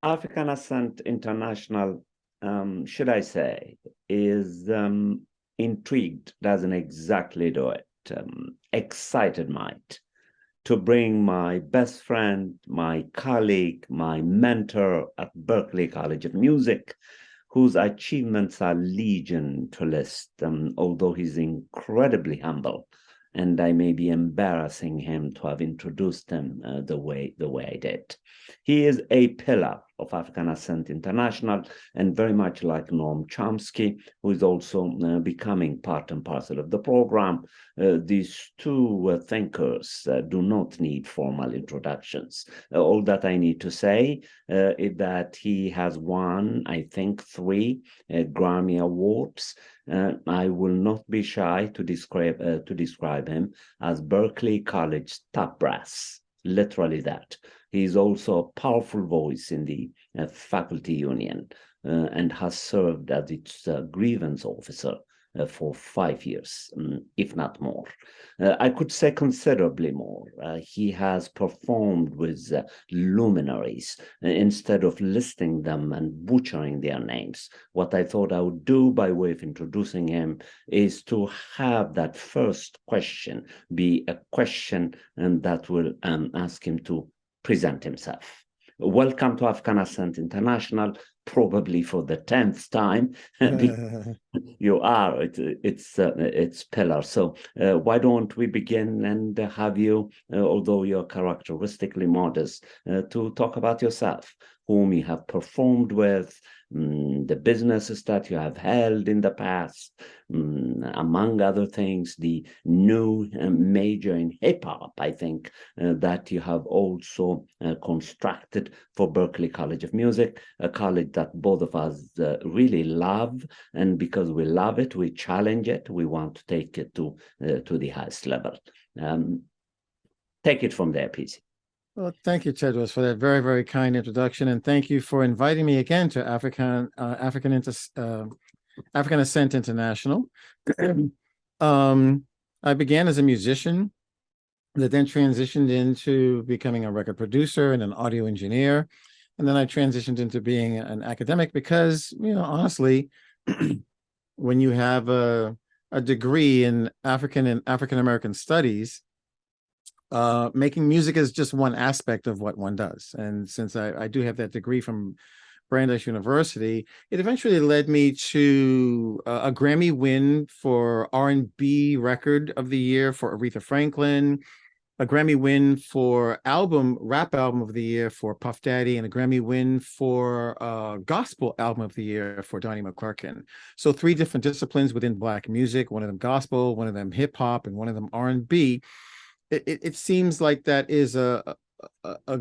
African Ascent International, should I say, is intrigued, doesn't exactly do it, excited might, to bring my best friend, my colleague, my mentor at Berklee College of Music, whose achievements are legion to list, although he's incredibly humble. And I may be embarrassing him to have introduced him the way I did. He is a pillar of African Ascent International, and very much like Noam Chomsky, who is also becoming part and parcel of the program. These two thinkers do not need formal introductions. All that I need to say is that he has won, I think, 3 Grammy Awards. I will not be shy to describe him as Berklee College top brass, literally that. He is also a powerful voice in the faculty union and has served as its grievance officer for 5 years, if not more. I could say considerably more. He has performed with luminaries instead of listing them and butchering their names. What I thought I would do by way of introducing him is to have that first question be a question that will ask him to present himself. Welcome to African Ascent International, probably for the 10th time. You are, it's pillar. So why don't we begin and have you, although you're characteristically modest, to talk about yourself, whom you have performed with, the businesses that you have held in the past, among other things, the new major in hip-hop, I think, that you have also constructed for Berklee College of Music, a college that both of us really love, and because we love it, we challenge it, we want to take it to the highest level. Take it from there, PC. Well, thank you, Teodros, for that very, very kind introduction, and thank you for inviting me again to African Ascent International. I began as a musician, that then transitioned into becoming a record producer and an audio engineer, and then I transitioned into being an academic because, honestly, when you have a degree in African and African American studies, making music is just one aspect of what one does. And since I do have that degree from Brandy University, it eventually led me to a Grammy win for R&B Record of the Year for Aretha Franklin, a Grammy win for Rap Album of the Year for Puff Daddy, and a Grammy win for Gospel Album of the Year for Donnie McClurkin. So 3 different disciplines within Black music, one of them gospel, one of them hip hop, and one of them R&B. It seems like that is a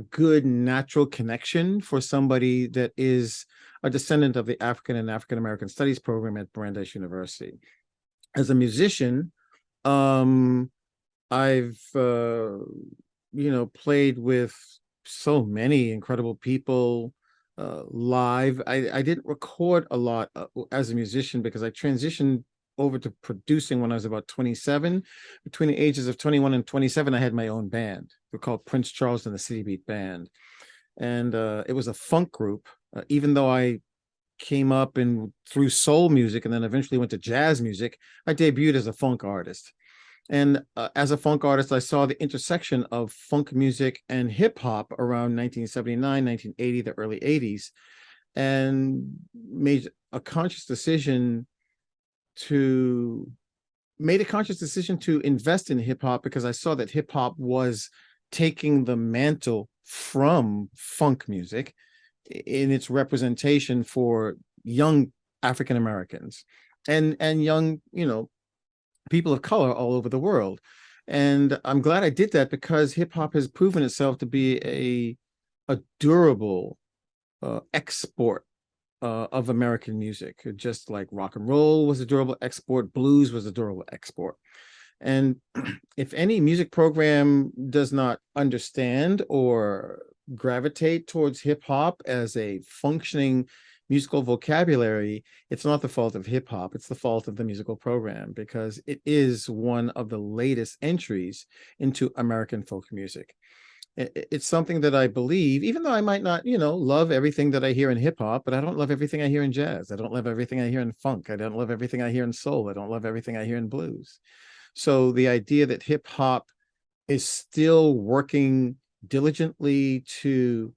good natural connection for somebody that is a descendant of the African and African American Studies program at Brandeis University. As a musician, I've played with so many incredible people live. I didn't record a lot as a musician because I transitioned over to producing when I was about 27. Between the ages of 21 and 27, I had my own band. We're called Prince Charles and the City Beat Band. And it was a funk group, even though I came up through soul music and then eventually went to jazz music. I debuted as a funk artist. And as a funk artist, I saw the intersection of funk music and hip hop around 1979, 1980, the early 80s, and made a conscious decision to invest in hip hop because I saw that hip hop was taking the mantle from funk music in its representation for young African Americans and young, people of color all over the world. And I'm glad I did that because hip hop has proven itself to be a durable export of American music. Just like rock and roll was a durable export, blues was a durable export. And if any music program does not understand or gravitate towards hip hop as a functioning musical vocabulary, it's not the fault of hip hop, it's the fault of the musical program, because it is one of the latest entries into American folk music. It's something that I believe, even though I might not, love everything that I hear in hip hop, but I don't love everything I hear in jazz. I don't love everything I hear in funk. I don't love everything I hear in soul. I don't love everything I hear in blues. So the idea that hip hop is still working diligently to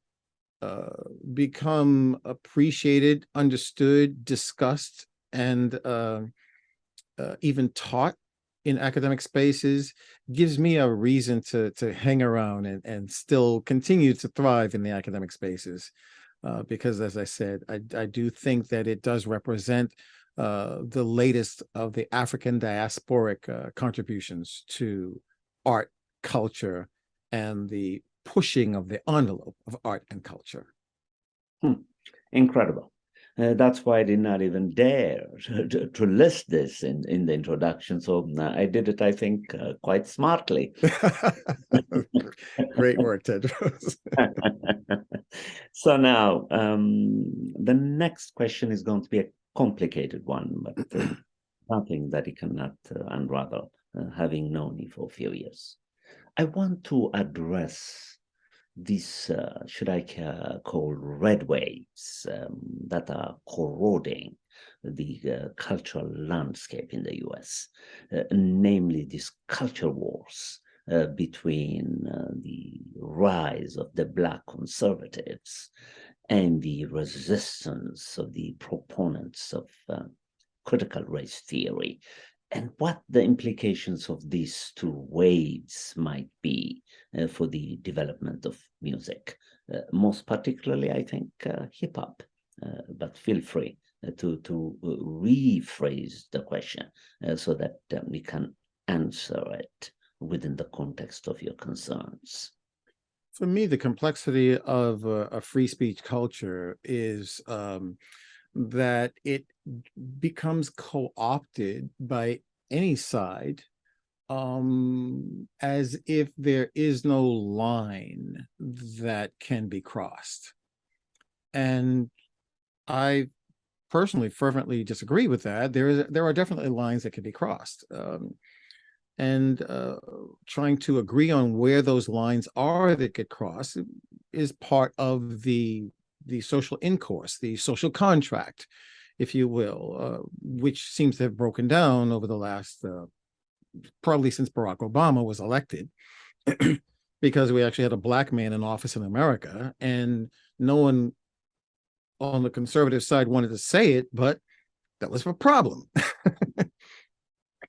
become appreciated, understood, discussed, and even taught in academic spaces gives me a reason to hang around and still continue to thrive in the academic spaces. Because as I said, I do think that it does represent the latest of the African diasporic contributions to art, culture, and the pushing of the envelope of art and culture. Incredible. That's why I did not even dare to list this in the introduction. So I did it, I think, quite smartly. Great work, Tedros. So now, the next question is going to be a complicated one, but nothing that you cannot unravel, having known you for a few years. I want to address these, should I call red waves that are corroding the cultural landscape in the US, namely these culture wars between the rise of the Black conservatives and the resistance of the proponents of critical race theory, and what the implications of these two waves might be for the development of music, most particularly, I think, hip-hop. But feel free to rephrase the question so that we can answer it within the context of your concerns. For me, the complexity of a free speech culture is that it becomes co-opted by any side as if there is no line that can be crossed. And I personally fervently disagree with that. There are definitely lines that can be crossed. And trying to agree on where those lines are that get crossed is part of the social intercourse, the social contract, if you will, which seems to have broken down over the last, probably since Barack Obama was elected, because we actually had a Black man in office in America, and no one on the conservative side wanted to say it, but that was a problem.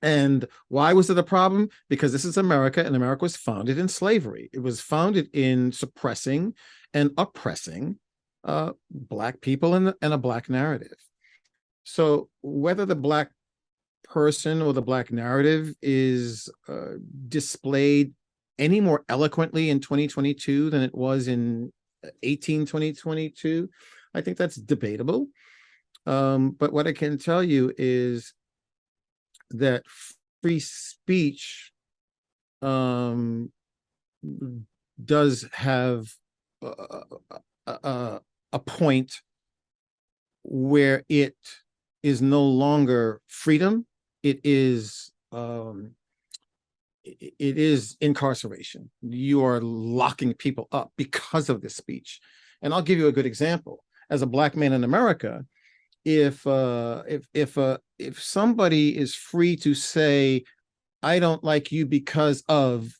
And why was it a problem? Because this is America, and America was founded in slavery. It was founded in suppressing and oppressing Black people and a Black narrative. So whether the Black person or the Black narrative is displayed any more eloquently in 2022 than it was in 2022, I think that's debatable. But what I can tell you is that free speech does have a point where it is no longer freedom. It is incarceration. You are locking people up because of this speech. And I'll give you a good example. As a Black man in America, if somebody is free to say, I don't like you because of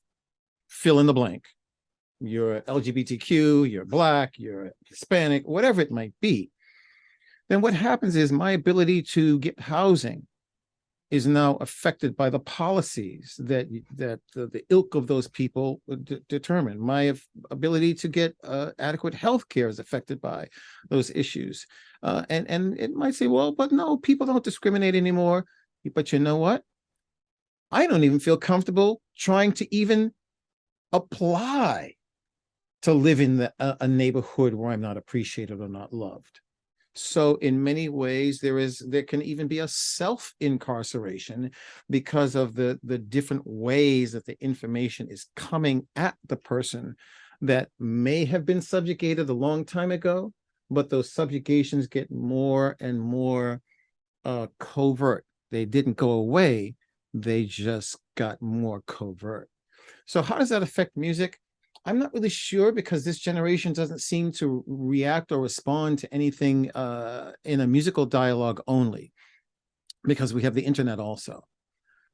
fill in the blank, you're LGBTQ, you're Black, you're Hispanic, whatever it might be, then what happens is my ability to get housing is now affected by the policies that the ilk of those people determine. My ability to get adequate health care is affected by those issues. And it might say, well, but no, people don't discriminate anymore. But you know what? I don't even feel comfortable trying to even apply to live in a neighborhood where I'm not appreciated or not loved. So in many ways, there can even be a self-incarceration because of the different ways that the information is coming at the person that may have been subjugated a long time ago, but those subjugations get more and more covert. They didn't go away, they just got more covert. So how does that affect music? I'm not really sure, because this generation doesn't seem to react or respond to anything in a musical dialogue only, because we have the internet also.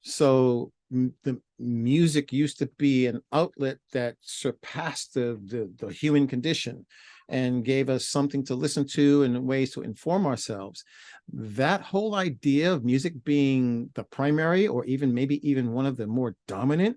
So the music used to be an outlet that surpassed the human condition and gave us something to listen to and ways to inform ourselves. That whole idea of music being the primary, or even maybe even one of the more dominant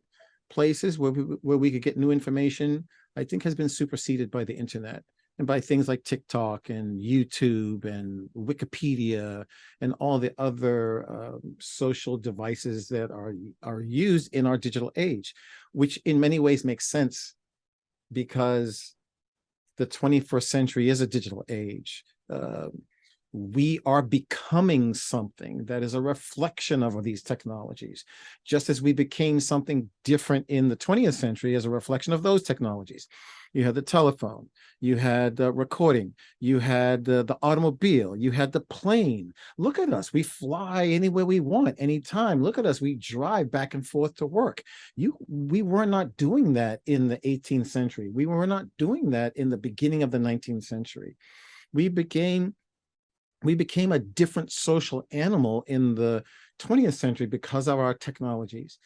places where we could get new information, I think has been superseded by the internet and by things like TikTok and YouTube and Wikipedia and all the other social devices that are used in our digital age, which in many ways makes sense, because the 21st century is a digital age. We are becoming something that is a reflection of these technologies, just as we became something different in the 20th century as a reflection of those technologies. You had the telephone, you had recording, you had the automobile, you had the plane. Look at us, we fly anywhere we want, anytime. Look at us, we drive back and forth to work. We were not doing that in the 18th century. We were not doing that in the beginning of the 19th century. We became a different social animal in the 20th century because of our technologies.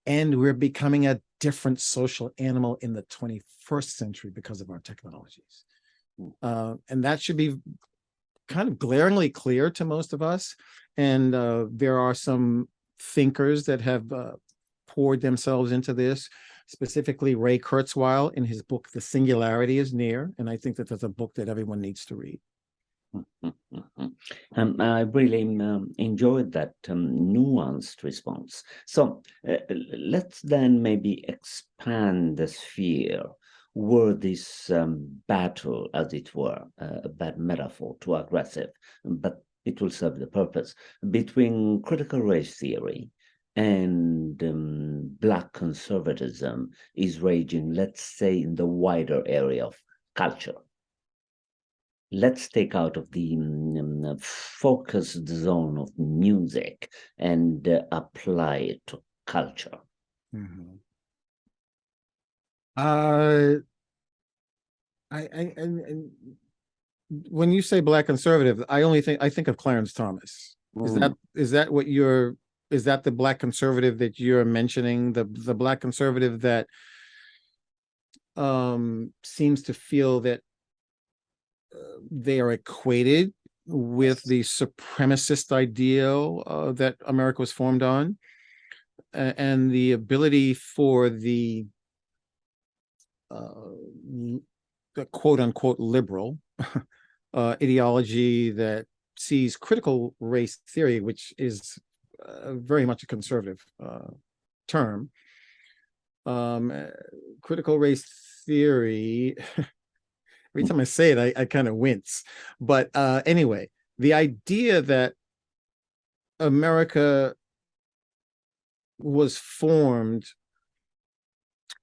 And we're becoming a different social animal in the 21st century because of our technologies. And that should be kind of glaringly clear to most of us. And there are some thinkers that have poured themselves into this, specifically Ray Kurzweil in his book, The Singularity is Near. And I think that that's a book that everyone needs to read. I really enjoyed that nuanced response. So let's then maybe expand the sphere where this battle, as it were, a bad metaphor, too aggressive, but it will serve the purpose, between critical race theory and Black conservatism is raging, let's say, in the wider area of culture. Let's take out of the focused zone of music and apply it to culture. Mm-hmm. When you say Black conservative, I think of Clarence Thomas. Is that what is that the Black conservative that you're mentioning? The Black conservative that seems to feel that they are equated with the supremacist ideal that America was formed on, and the ability for the quote unquote liberal ideology that sees critical race theory, which is very much a conservative term. Critical race theory, every time I say it, I kind of wince. But anyway, the idea that America was formed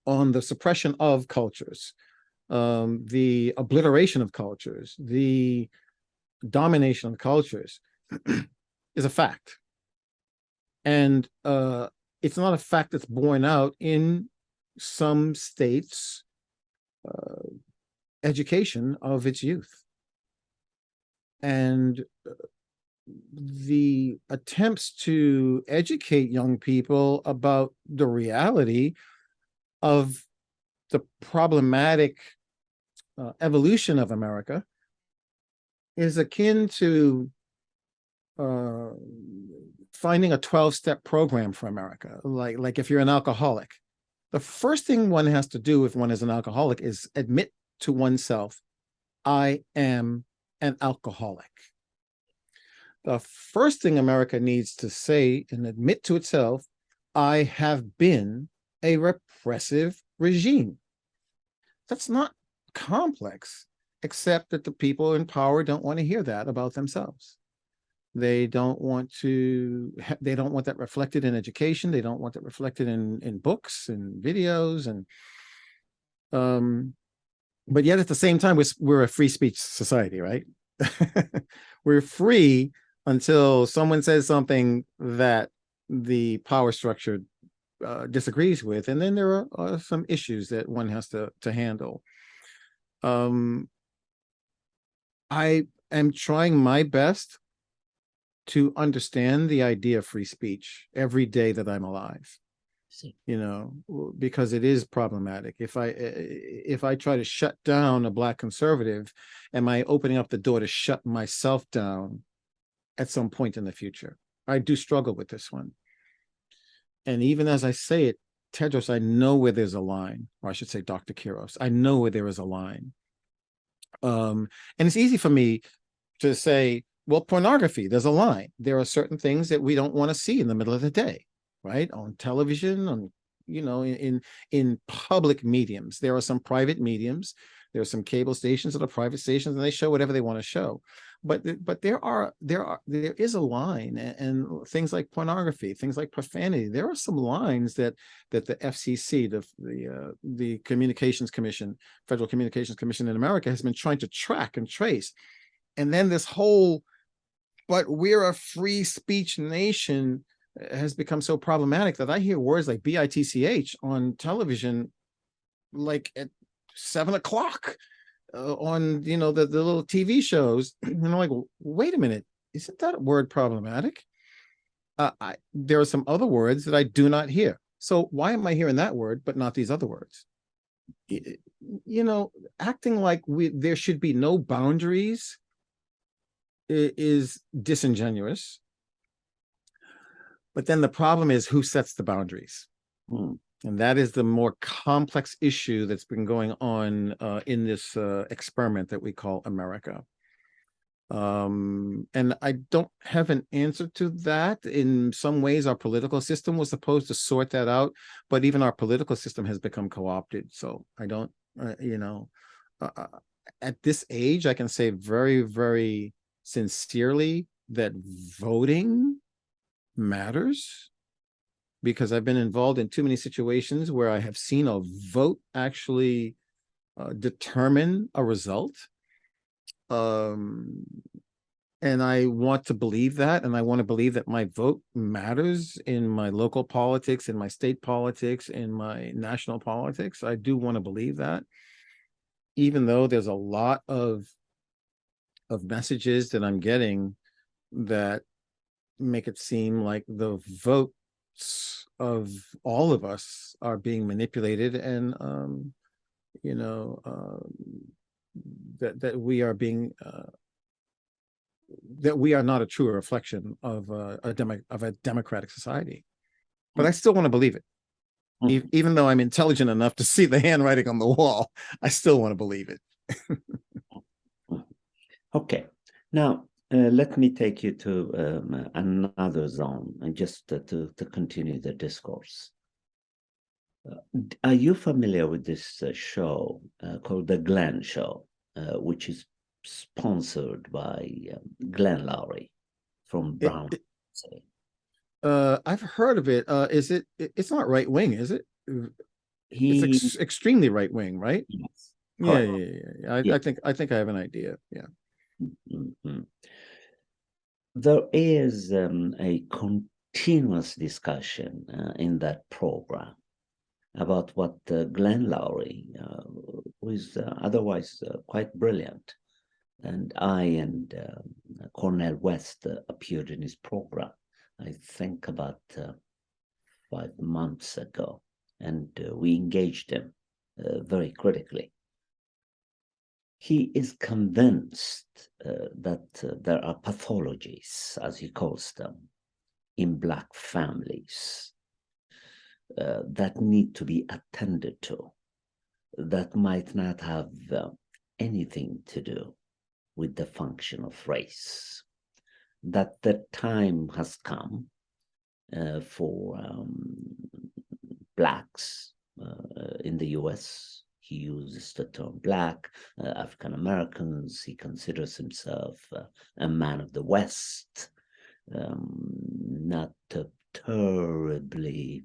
on the suppression of cultures, the obliteration of cultures, the domination of cultures is a fact. And it's not a fact that's borne out in some states' education of its youth. And the attempts to educate young people about the reality of the problematic evolution of America is akin to finding a 12-step program for America. Like if you're an alcoholic, the first thing one has to do if one is an alcoholic is admit to oneself, I am an alcoholic. The first thing America needs to say and admit to itself, I have been a repressive regime. That's not complex, except that the people in power don't want to hear that about themselves. They don't want that reflected in education. They don't want that reflected in books and videos. And but yet at the same time, we're a free speech society, right? We're free until someone says something that the power structure disagrees with, and then there are some issues that one has to handle. I am trying my best to understand the idea of free speech every day that I'm alive. You know, because it is problematic. If I try to shut down a Black conservative, am I opening up the door to shut myself down at some point in the future? I do struggle with this one. And even as I say it, Tedros, I know where there's a line, or I should say Dr. Kiros, I know where there is a line. And it's easy for me to say, well, pornography, there's a line. There are certain things that we don't want to see in the middle of the day, right? On television, on, you know, in public mediums. There are some private mediums. There are some cable stations that are private stations, and they show whatever they want to show. But there is a line, and things like pornography, things like profanity. There are some lines that the FCC, the Communications Commission, Federal Communications Commission in America, has been trying to track and trace. And then this whole, but we're a free speech nation, has become so problematic that I hear words like bitch on television, like at 7 o'clock on, you know, the little TV shows. And I'm like, wait a minute, isn't that word problematic? There are some other words that I do not hear. So why am I hearing that word but not these other words? You know, acting like there should be no boundaries is disingenuous. But then the problem is, who sets the boundaries? And that is the more complex issue that's been going on in this experiment that we call America. And I don't have an answer to that. In some ways, our political system was supposed to sort that out, but even our political system has become co-opted. So I don't, you know, at this age, I can say very, very sincerely that voting matters, because I've been involved in too many situations where I have seen a vote actually determine a result. And I want to believe that, and I want to believe that my vote matters in my local politics, in my state politics, in my national politics. I do want to believe that, even though there's a lot of messages that I'm getting that make it seem like the votes of all of us are being manipulated, and you know, that we are being that we are not a true reflection of a democratic society. But I still want to believe it. Even though I'm intelligent enough to see the handwriting on the wall, I still want to believe it. Okay, now let me take you to another zone, and just to continue the discourse. Are you familiar with this show called The Glenn Show, which is sponsored by Glenn Lowry from Brown? I've heard of it. Is it? It's not right wing, is it? It's extremely right wing, right? Yes. Yeah. I think I have an idea. Yeah. Mm-hmm. There is a continuous discussion in that program about what Glenn Lowry, who is otherwise quite brilliant, and I and Cornel West appeared in his program, I think about 5 months ago, and we engaged him very critically. He is convinced that there are pathologies, as he calls them, in Black families that need to be attended to, that might not have anything to do with the function of race, that the time has come for Blacks in the US. He uses the term Black, African Americans. He considers himself a man of the West, not terribly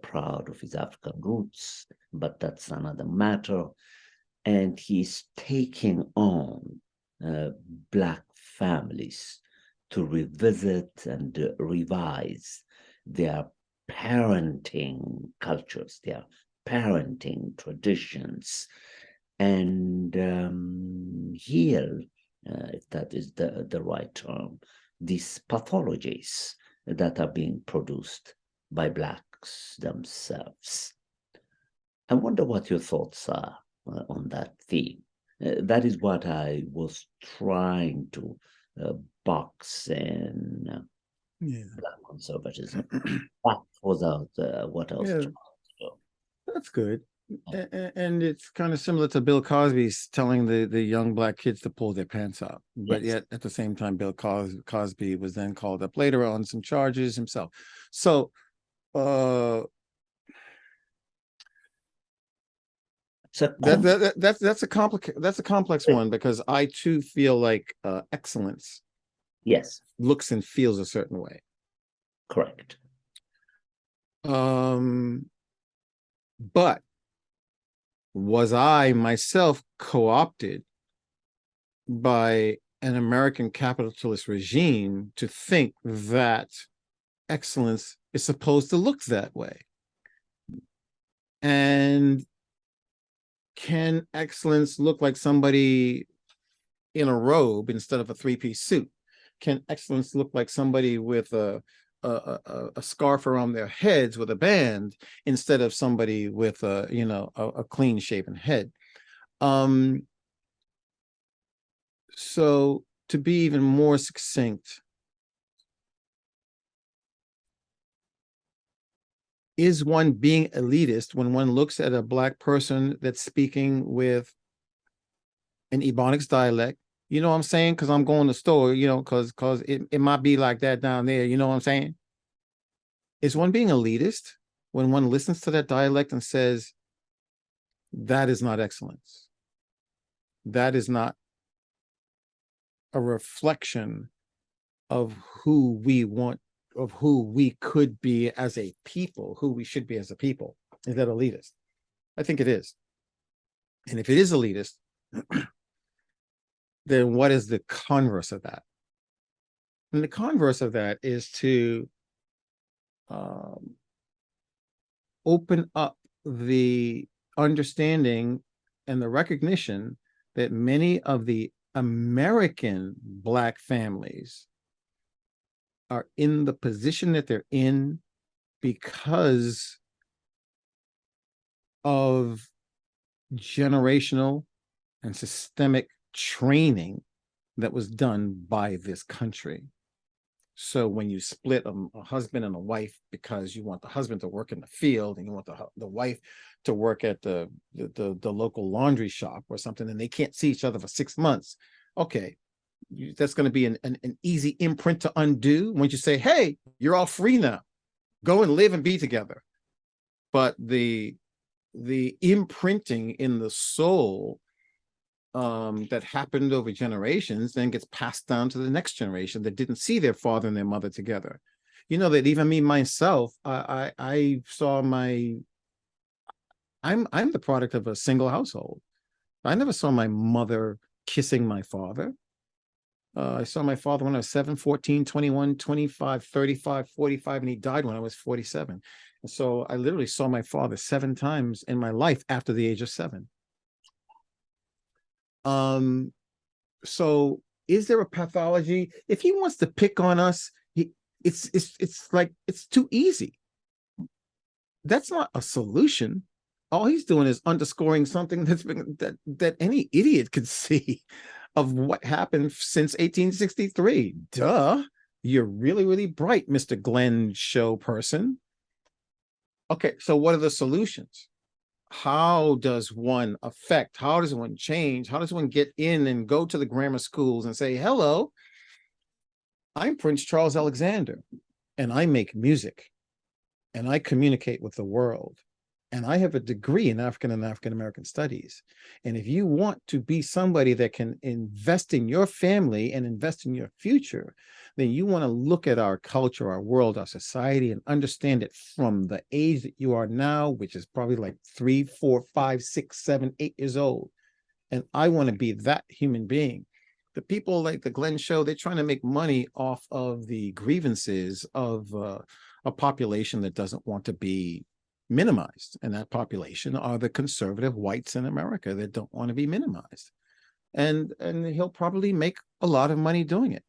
proud of his African roots, but that's another matter. And he's taking on Black families to revisit and revise their parenting cultures, their parenting traditions, and heal, if that is the right term, these pathologies that are being produced by Blacks themselves. I wonder what your thoughts are on that theme. That is what I was trying to box in Black conservatism. That was what I was trying to do. That's good. And it's kind of similar to Bill Cosby's telling the young Black kids to pull their pants up. But yet at the same time, Bill Cosby was then called up later on some charges himself. So that's a complex one, because I too feel like excellence looks and feels a certain way. Correct. But was I myself co-opted by an American capitalist regime to think that excellence is supposed to look that way? And can excellence look like somebody in a robe instead of a three-piece suit? Can excellence look like somebody with a scarf around their heads with a band instead of somebody with a clean shaven head? So to be even more succinct, is one being elitist when one looks at a Black person that's speaking with an Ebonics dialect? You know what I'm saying? Because I'm going to the store, because it might be like that down there. You know what I'm saying? Is one being elitist when one listens to that dialect and says, that is not excellence? That is not a reflection of who we want, of who we could be as a people, who we should be as a people. Is that elitist? I think it is. And if it is elitist, then what is the converse of that? And the converse of that is to open up the understanding and the recognition that many of the American Black families are in the position that they're in because of generational and systemic training that was done by this country. So when you split a husband and a wife because you want the husband to work in the field and you want the wife to work at the local laundry shop or something, and they can't see each other for 6 months, okay, that's going to be an easy imprint to undo once you say, hey, you're all free now, go and live and be together. But the imprinting in the soul that happened over generations then gets passed down to the next generation that didn't see their father and their mother together. You know that even me myself, I saw I'm the product of a single household. I never saw my mother kissing my father. I saw my father when I was 7, 14, 21, 25, 35, 45, and he died when I was 47. And so I literally saw my father 7 times in my life after the age of 7. So is there a pathology? If he wants to pick on us, it's like, it's too easy. That's not a solution. All he's doing is underscoring something that any idiot could see of what happened since 1863. Duh. You're really, really bright, Mr. Glenn show person. Okay, so what are the solutions? How does one affect? How does one change? How does one get in and go to the grammar schools and say, hello, I'm Prince Charles Alexander, and I make music, and I communicate with the world, and I have a degree in African and African American studies. And if you want to be somebody that can invest in your family and invest in your future, then you want to look at our culture, our world, our society, and understand it from the age that you are now, which is probably like 3, 4, 5, 6, 7, 8 years old. And I want to be that human being. The people like the Glenn show, they're trying to make money off of the grievances of a population that doesn't want to be minimized. And that population are the conservative whites in America that don't want to be minimized. And he'll probably make a lot of money doing it.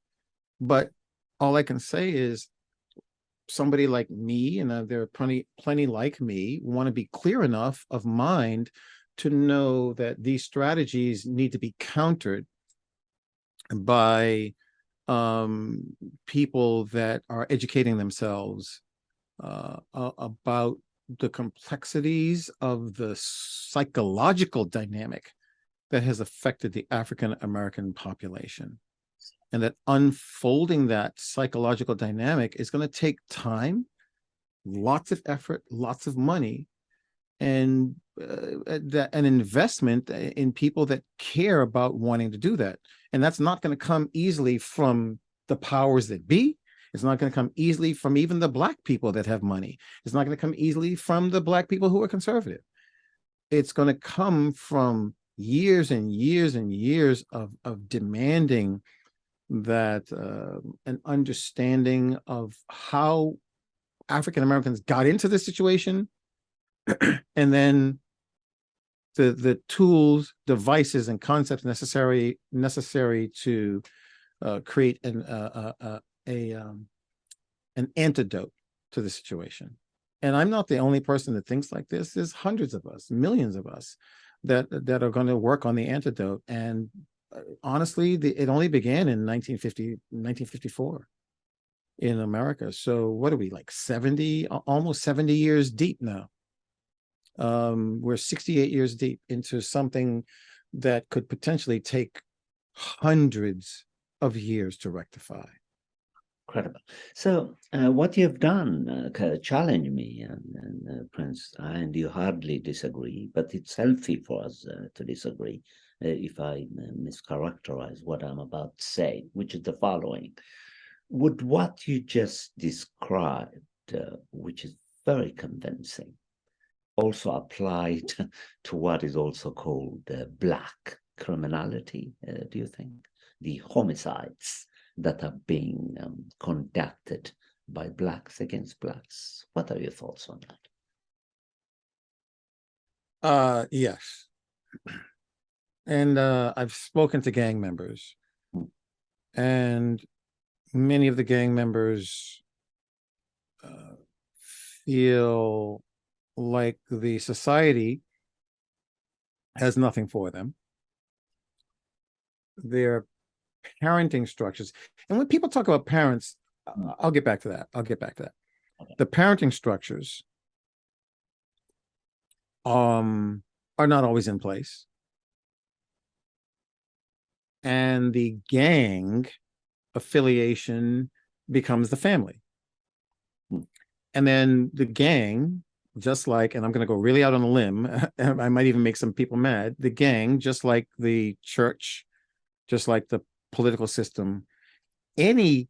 But all I can say is somebody like me, and there are plenty like me, want to be clear enough of mind to know that these strategies need to be countered by people that are educating themselves about the complexities of the psychological dynamic that has affected the African American population. And that unfolding that psychological dynamic is going to take time, lots of effort, lots of money, and an investment in people that care about wanting to do that. And that's not going to come easily from the powers that be. It's not going to come easily from even the Black people that have money. It's not going to come easily from the Black people who are conservative. It's going to come from years and years and years of demanding that an understanding of how African Americans got into this situation, and then the tools, devices, and concepts necessary to create an antidote to the situation. And I'm not the only person that thinks like this. There's hundreds of us, millions of us that are going to work on the antidote. And honestly, it only began in 1954 in America. So what are we, like almost 70 years deep now? We're 68 years deep into something that could potentially take hundreds of years to rectify. Incredible. So what you've done challenge me, and Prince, and you hardly disagree, but it's healthy for us to disagree if I mischaracterize what I'm about to say, which is the following. Would what you just described, which is very convincing, also apply to what is also called Black criminality, do you think? The homicides that are being conducted by Blacks against Blacks. What are your thoughts on that? Yes. And I've spoken to gang members, and many of the gang members feel like the society has nothing for them. Their parenting structures, and when people talk about parents, I'll get back to that. Okay. The parenting structures are not always in place. And the gang affiliation becomes the family. And then the gang, just like, and I'm going to go really out on a limb, I might even make some people mad, the gang, just like the church, just like the political system, any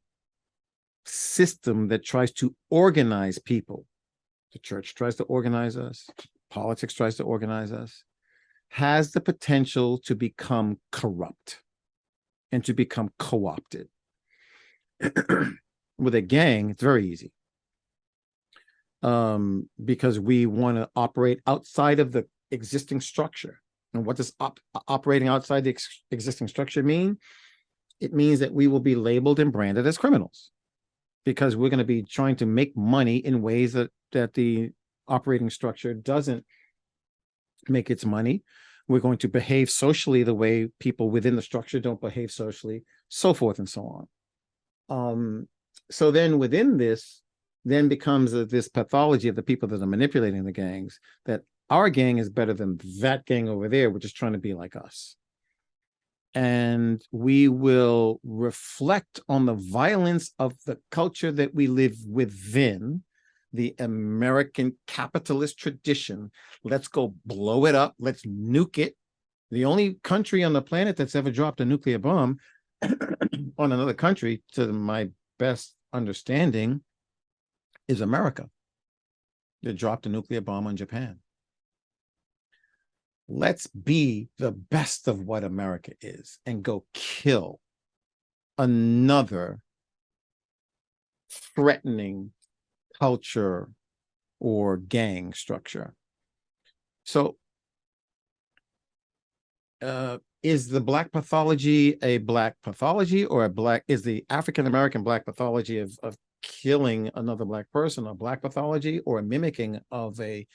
system that tries to organize people, the church tries to organize us, politics tries to organize us, has the potential to become corrupt and to become co-opted. With a gang, it's very easy. Because we want to operate outside of the existing structure. And what does operating outside the existing structure mean? It means that we will be labeled and branded as criminals, because we're going to be trying to make money in ways that the operating structure doesn't make its money. We're going to behave socially the way people within the structure don't behave socially, so forth and so on. So then within this, then becomes this pathology of the people that are manipulating the gangs, that our gang is better than that gang over there, which is trying to be like us. And we will reflect on the violence of the culture that we live within, the American capitalist tradition. Let's go blow it up. Let's nuke it. The only country on the planet that's ever dropped a nuclear bomb on another country, to my best understanding, is America. They dropped a nuclear bomb on Japan. Let's be the best of what America is and go kill another threatening culture or gang structure. So is the Black pathology a Black pathology, or is the African-American Black pathology of killing another Black person a Black pathology, or a mimicking of an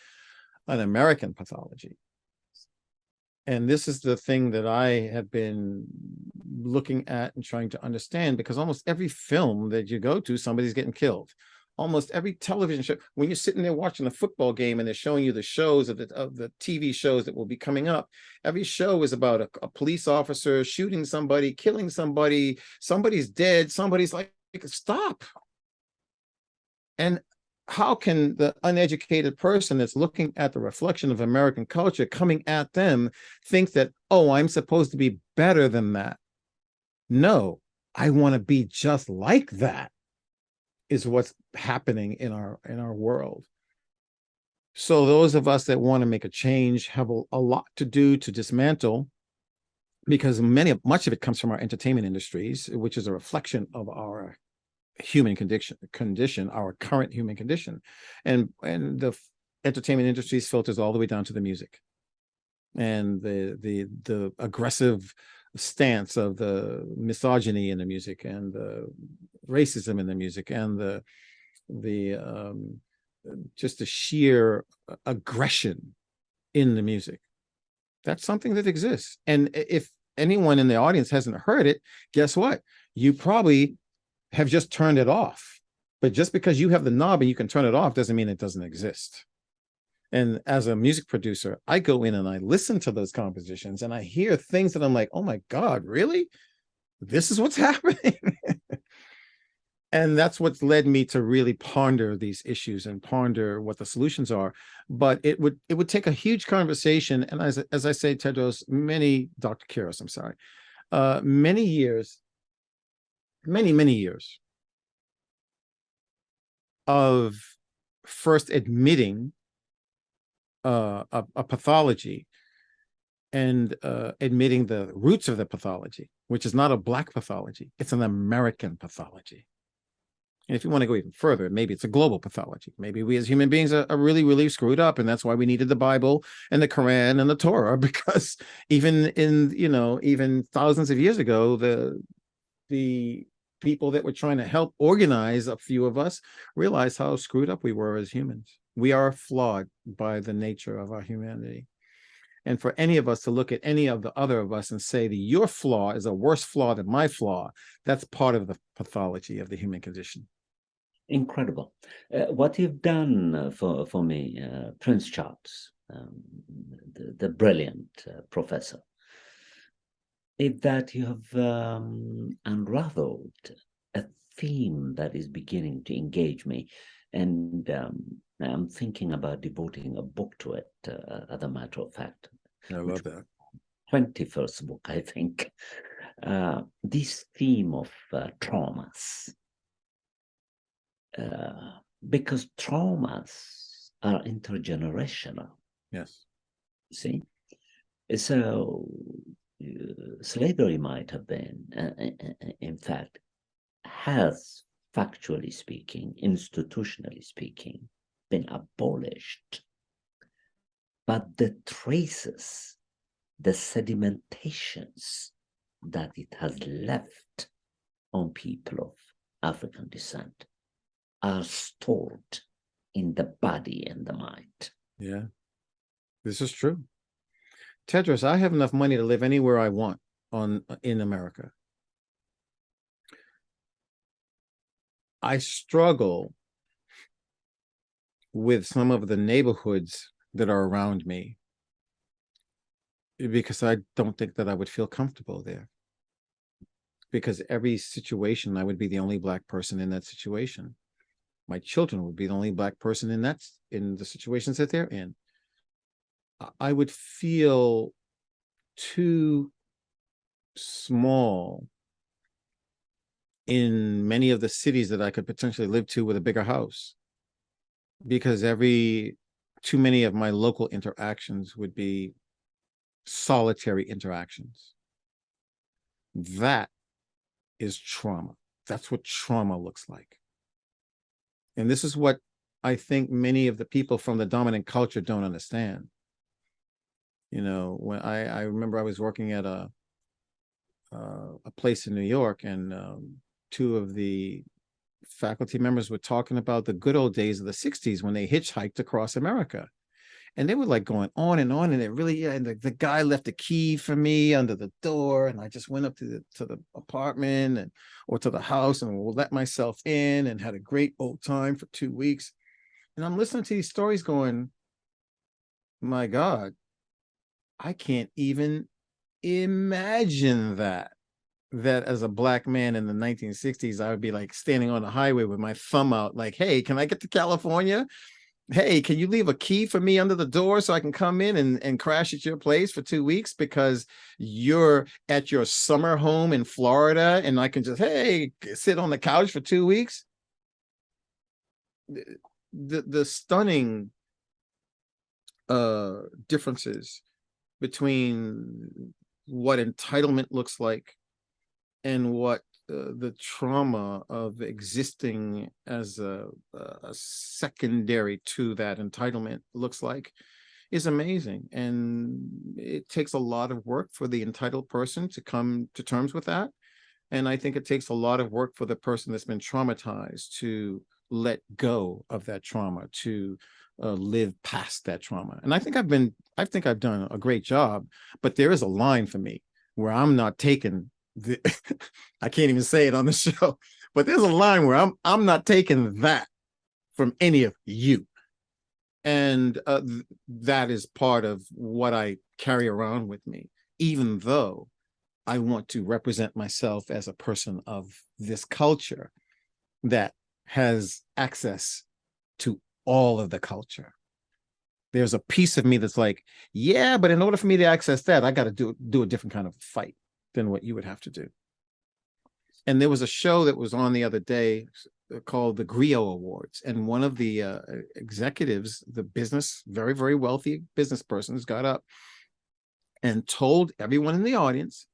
American pathology? And this is the thing that I have been looking at and trying to understand, because almost every film that you go to, somebody's getting killed. Almost every television show, when you're sitting there watching a football game and they're showing you the shows of the TV shows that will be coming up, every show is about a police officer shooting somebody, killing somebody, somebody's dead, somebody's like, stop. And how can the uneducated person that's looking at the reflection of American culture coming at them think that, oh, I'm supposed to be better than that? No, I want to be just like that, is what's happening in our world. So those of us that want to make a change have a lot to do to dismantle, because much of it comes from our entertainment industries, which is a reflection of our human condition, our current human condition. And the entertainment industries filters all the way down to the music, and the aggressive stance of the misogyny in the music, and the racism in the music, and just the sheer aggression in the music. That's something that exists. And if anyone in the audience hasn't heard it, guess what? You probably have just turned it off. But just because you have the knob and you can turn it off doesn't mean it doesn't exist. And as a music producer, I go in and I listen to those compositions and I hear things that I'm like, oh my God, really? This is what's happening? And that's what's led me to really ponder these issues and ponder what the solutions are. But it would take a huge conversation. And as I say, Tedros, Dr. Kiros, I'm sorry, many years of first admitting a pathology, and admitting the roots of the pathology, which is not a Black pathology, it's an American pathology. And if you want to go even further, maybe it's a global pathology. Maybe we as human beings are really, really screwed up, and that's why we needed the Bible and the Quran and the Torah, because even thousands of years ago, the people that were trying to help organize a few of us realized how screwed up we were as humans. We are flawed by the nature of our humanity. And for any of us to look at any of the other of us and say that your flaw is a worse flaw than my flaw, that's part of the pathology of the human condition. Incredible. What you've done for me, Prince Charles, the brilliant professor, is that you have unraveled a theme that is beginning to engage me. And I'm thinking about devoting a book to it, as a matter of fact. I love that. 21st book, I think. This theme of traumas. Because traumas are intergenerational. Yes. See? So slavery might have been, in fact, has, factually speaking, institutionally speaking, been abolished. But the traces, the sedimentations that it has left on people of African descent are stored in the body and the mind. Yeah, this is true. Tedros, I have enough money to live anywhere I want in America. I struggle with some of the neighborhoods that are around me because I don't think that I would feel comfortable there. Because every situation, I would be the only Black person in that situation. My children would be the only Black person in the situations that they're in. I would feel too small in many of the cities that I could potentially live to with a bigger house, because too many of my local interactions would be solitary interactions. That is trauma. That's what trauma looks like. And this is what I think many of the people from the dominant culture don't understand. You know, when I remember I was working at a place in New York, and two of the faculty members were talking about the good old days of the 60s when they hitchhiked across America. And they were like going on, and it really, yeah, and the guy left a key for me under the door, and I just went up to the apartment or to the house and let myself in and had a great old time for 2 weeks. And I'm listening to these stories going, my God, I can't even imagine that as a Black man in the 1960s, I would be like standing on the highway with my thumb out, like, hey, can I get to California? Hey, can you leave a key for me under the door so I can come in and crash at your place for 2 weeks because you're at your summer home in Florida and I can just, hey, sit on the couch for 2 weeks? The stunning differences between what entitlement looks like and what the trauma of existing as a secondary to that entitlement looks like is amazing. And it takes a lot of work for the entitled person to come to terms with that. And I think it takes a lot of work for the person that's been traumatized to let go of that trauma, to live past that trauma. And I think I've done a great job, but there is a line for me where I'm not taking I can't even say it on the show, but there's a line where I'm not taking that from any of you. And that is part of what I carry around with me, even though I want to represent myself as a person of this culture that has access to all of the culture. There's a piece of me that's like, yeah, but in order for me to access that, I got to do a different kind of fight than what you would have to do. And there was a show that was on the other day called the RIAA Awards. And one of the executives, the very, very wealthy business persons, got up and told everyone in the audience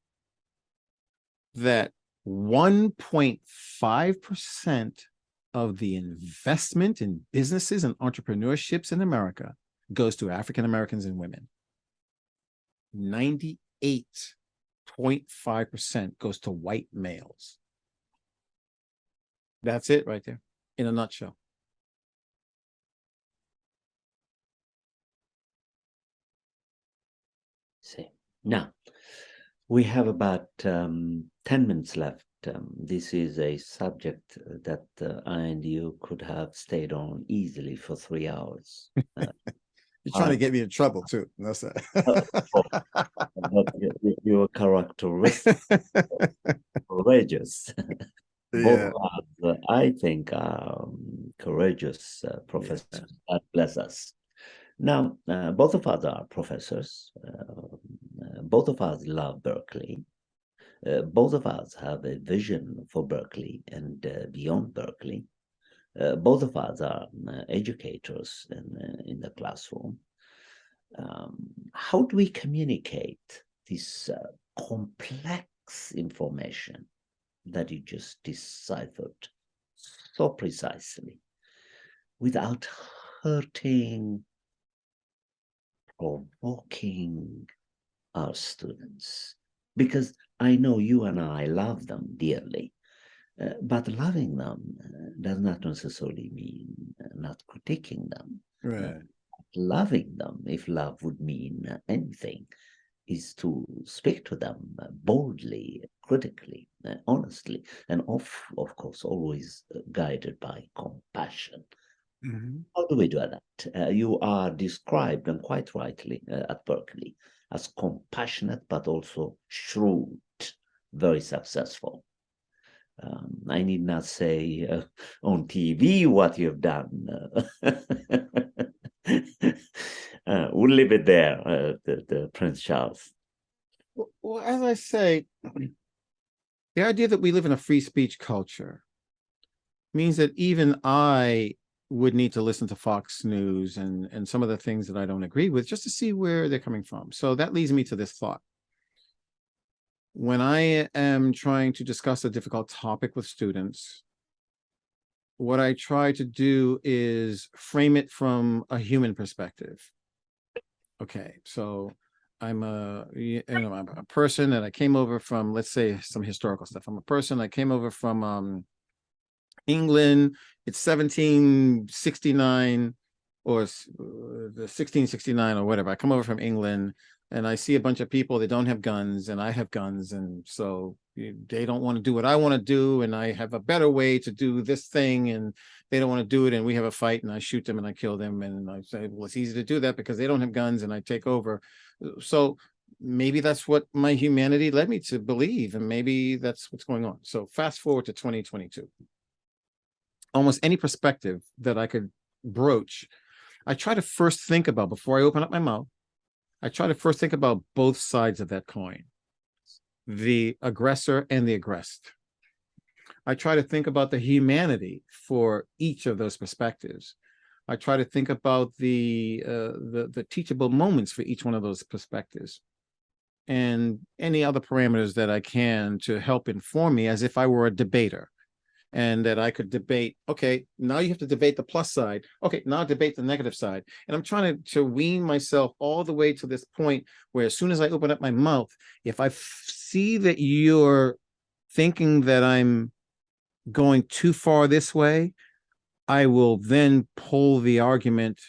that 1.5% of the investment in businesses and entrepreneurships in America goes to African Americans and women. 98.5% goes to white males. That's it right there in a nutshell. See, now we have about 10 minutes left. This is a subject that I and you could have stayed on easily for 3 hours. You're trying to get me in trouble too. That's that. Your characteristic courageous. Both of us, I think, are courageous professors. Yeah. God bless us. Now, both of us are professors. Both of us love Berklee. Both of us have a vision for Berklee and beyond Berklee. Both of us are educators in the classroom. How do we communicate this complex information that you just deciphered so precisely without hurting, provoking our students? Because I know you and I love them dearly, but loving them does not necessarily mean not critiquing them. Right. Loving them, if love would mean anything, is to speak to them boldly, critically, honestly, and of course, always guided by compassion. Mm-hmm. How do we do that? You are described, and quite rightly, at Berklee as compassionate, but also shrewd, very successful. I need not say on TV what you've done. We'll leave it there, the Prince Charles. Well, as I say, the idea that we live in a free speech culture means that even I would need to listen to Fox News and some of the things that I don't agree with just to see where they're coming from. So that leads me to this thought. When I am trying to discuss a difficult topic with students, what I try to do is frame it from a human perspective. Okay, so I'm I'm a person that I came over from, let's say, some historical stuff. I'm a person I came over from England. It's 1769 or the 1669 or whatever. I come over from England and I see a bunch of people that don't have guns and I have guns, and so they don't want to do what I want to do, and I have a better way to do this thing, and they don't want to do it, and we have a fight, and I shoot them and I kill them, and I say, well, it's easy to do that because they don't have guns, and I take over. So maybe that's what my humanity led me to believe, and maybe that's what's going on. So fast forward to 2022. Almost any perspective that I could broach, I try to first think about, before I open up my mouth, I try to first think about both sides of that coin, the aggressor and the aggressed. I try to think about the humanity for each of those perspectives. I try to think about the teachable moments for each one of those perspectives, and any other parameters that I can to help inform me, as if I were a debater, and that I could debate. Okay, now you have to debate the plus side. Okay, now debate the negative side. And I'm trying to wean myself all the way to this point where, as soon as I open up my mouth, if I see that you're thinking that I'm going too far this way, I will then pull the argument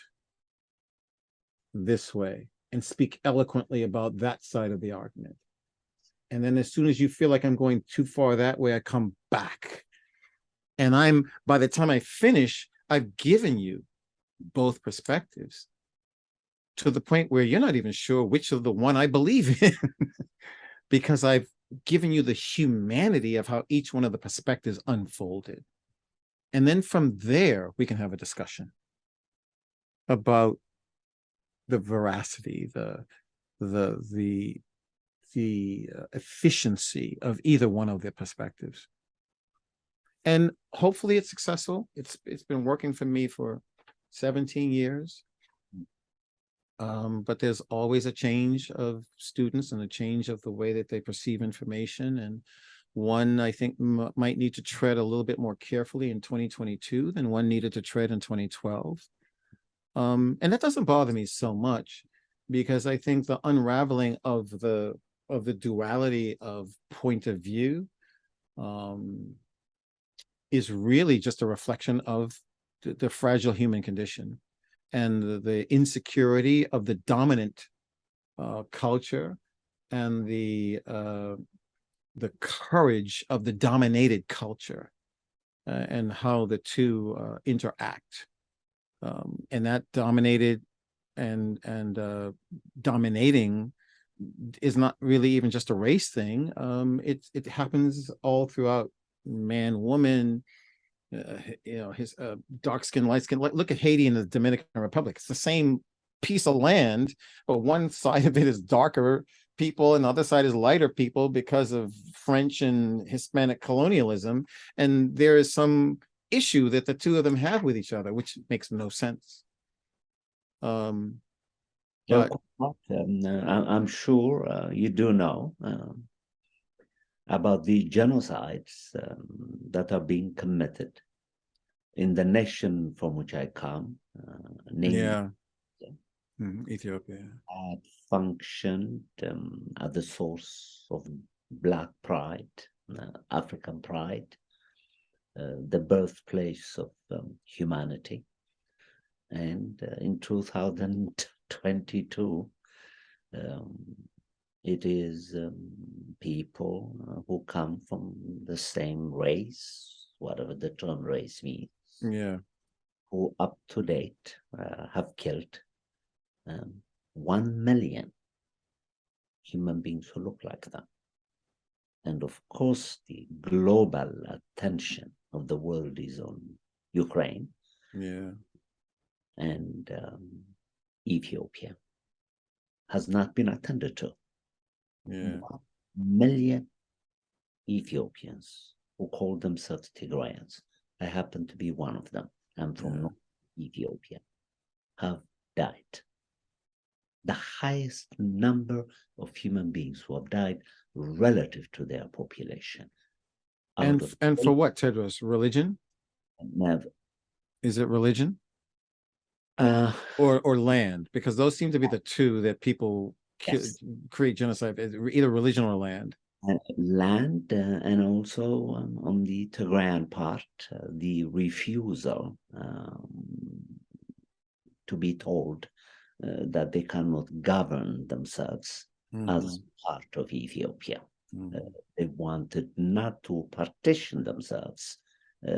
this way and speak eloquently about that side of the argument. And then as soon as you feel like I'm going too far that way, I come back. And by the time I finish, I've given you both perspectives to the point where you're not even sure which of the one I believe in, because I've given you the humanity of how each one of the perspectives unfolded. And then from there, we can have a discussion about the veracity, the efficiency of either one of the perspectives. And hopefully it's successful. It's been working for me for 17 years. But there's always a change of students and a change of the way that they perceive information. And one, I think, might need to tread a little bit more carefully in 2022 than one needed to tread in 2012. And that doesn't bother me so much, because I think the unraveling of the duality of point of view is really just a reflection of the fragile human condition and the insecurity of the dominant culture and the courage of the dominated culture, and how the two interact. And that dominated and dominating is not really even just a race thing. It happens all throughout man, woman, his dark skin, light skin. Look at Haiti and the Dominican Republic. It's the same piece of land, but one side of it is darker people and the other side is lighter people because of French and Hispanic colonialism. And there is some issue that the two of them have with each other, which makes no sense. But I'm sure you do know about the genocides that are being committed in the nation from which I come, namely Ethiopia, had functioned at the source of Black pride, African pride, the birthplace of humanity. And in 2022, it is people who come from the same race, whatever the term race means, who up to date have killed 1 million human beings who look like them. And of course, the global attention of the world is on Ukraine and Ethiopia has not been attended to. 1 million Ethiopians who call themselves Tigrayans, I happen to be one of them, I'm from North Ethiopia, have died. The highest number of human beings who have died relative to their population. And for what, Tedros? Religion? Never. Is it religion Uh, or land? Because those seem to be the two that people yes. create genocide, either religion or land. Land and also on the Tigrayan part, the refusal to be told that they cannot govern themselves as part of Ethiopia. They wanted not to partition themselves,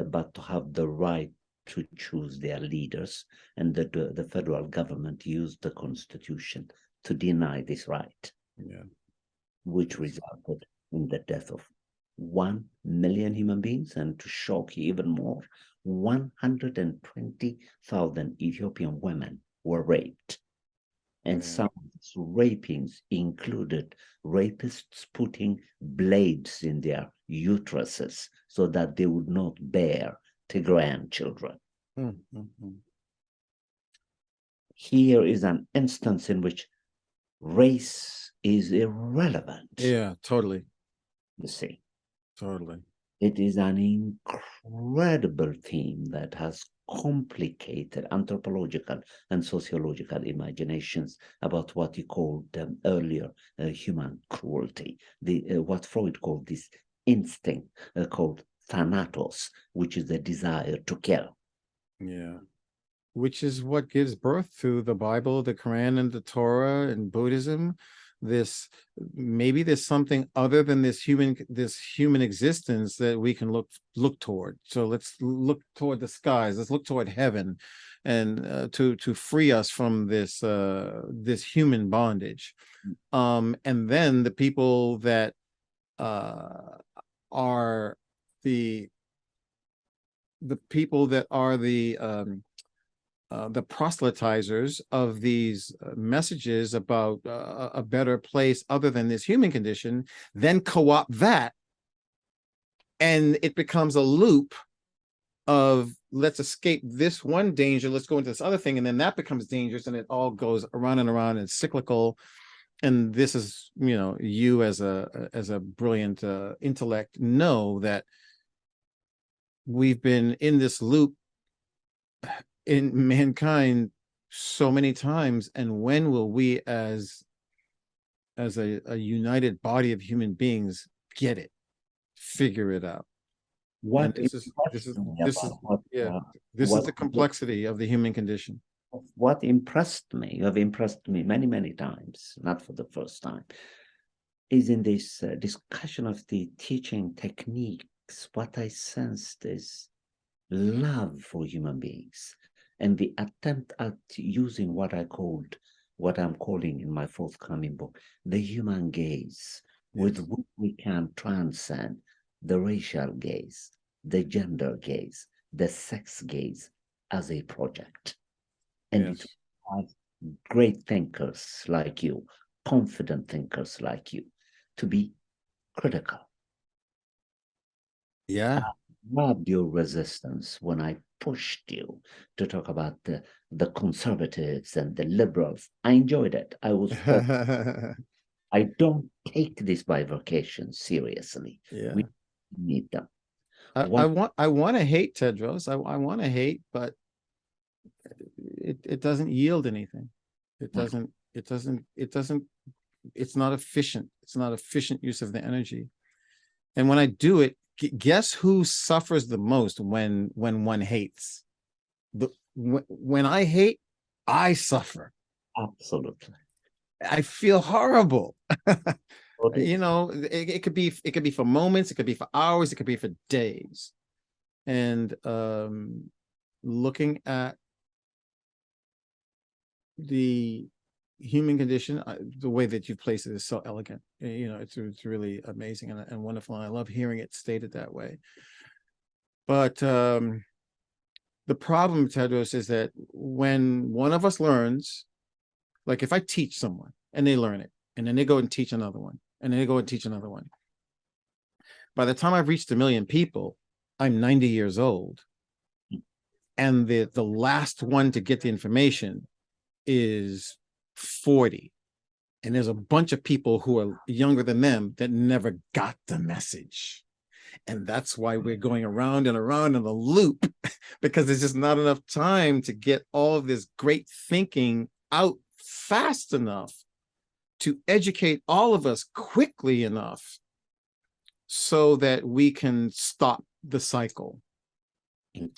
but to have the right to choose their leaders, and the federal government used the constitution to deny this right, which resulted in the death of 1 million human beings, and to shock you even more, 120,000 Ethiopian women were raped. And some of these rapings included rapists putting blades in their uteruses so that they would not bear Tigrayan children. Here is an instance in which race is irrelevant. Yeah, totally. You see, totally. It is an incredible theme that has complicated anthropological and sociological imaginations about what he called earlier human cruelty, what Freud called this instinct called thanatos, which is the desire to kill. Yeah. Which is what gives birth to the Bible, the Quran, and the Torah and Buddhism. Maybe there's something other than this human existence that we can look toward. So let's look toward the skies. Let's look toward heaven, and to free us from this human bondage. And then the people that are the people that are the proselytizers of these messages about a better place other than this human condition, then co-opt that, and it becomes a loop of let's escape this one danger, let's go into this other thing, and then that becomes dangerous, and it all goes around and around, and it's cyclical. And this is, you as a brilliant intellect know that we've been in this loop in mankind so many times, and when will we as a united body of human beings get it, figure it out? This is the complexity of the human condition. What impressed me, you have impressed me many times, not for the first time, is in this discussion of the teaching techniques, what I sensed is love for human beings, and the attempt at using what I'm calling in my forthcoming book, the human gaze, with which we can transcend the racial gaze, the gender gaze, the sex gaze as a project. And it has great thinkers like you, confident thinkers like you, to be critical. Yeah. I loved your resistance when I pushed you to talk about the conservatives and the liberals. I enjoyed it. I was I don't take this bifurcation seriously. Yeah. We need them. I want to hate, Tedros. I want to hate, but it doesn't yield anything. It's not efficient. It's not efficient use of the energy. And when I do it, guess who suffers the most when one hates? When I hate, I suffer. Absolutely. I feel horrible. It could be for moments, it could be for hours, it could be for days. And looking at the human condition, the way that you place it is so elegant. It's really amazing and wonderful, and I love hearing it stated that way. But the problem, Tedros, is that when one of us learns, like if I teach someone and they learn it, and then they go and teach another one, and then they go and teach another one, by the time I've reached 1 million people, I'm 90 years old, and the last one to get the information is 40, and there's a bunch of people who are younger than them that never got the message. And that's why we're going around and around in a loop, because there's just not enough time to get all of this great thinking out fast enough to educate all of us quickly enough so that we can stop the cycle.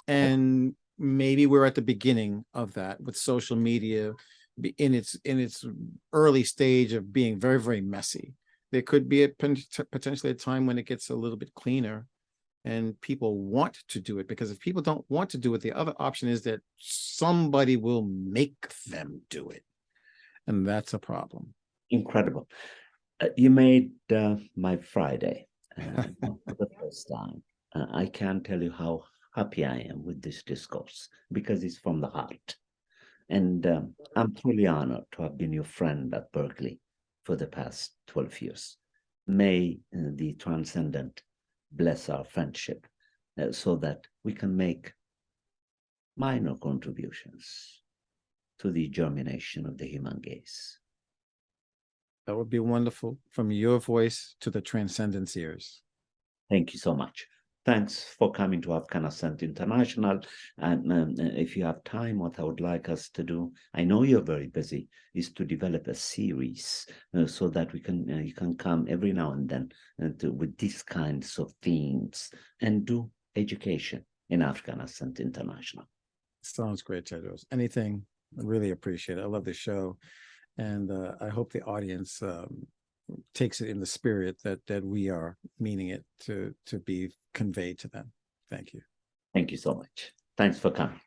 And maybe we're at the beginning of that with social media in its early stage of being very, very messy. There could be potentially a time when it gets a little bit cleaner and people want to do it, because if people don't want to do it, the other option is that somebody will make them do it. And that's a problem. Incredible. You made my Friday for the first time. I can't tell you how happy I am with this discourse, because it's from the heart. And I'm truly honored to have been your friend at Berklee for the past 12 years. May the transcendent bless our friendship so that we can make minor contributions to the germination of the human gaze. That would be wonderful, from your voice to the transcendence ears. Thank you so much. Thanks for coming to Ascent International. And if you have time, what I would like us to do, I know you're very busy, is to develop a series so that we can you can come every now and then with these kinds of themes and do education in Ascent International. Sounds great, Teodros. Anything, I really appreciate it. I love the show. And I hope the audience takes it in the spirit that we are meaning it to be conveyed to them. Thank you. Thank you so much. Thanks for coming.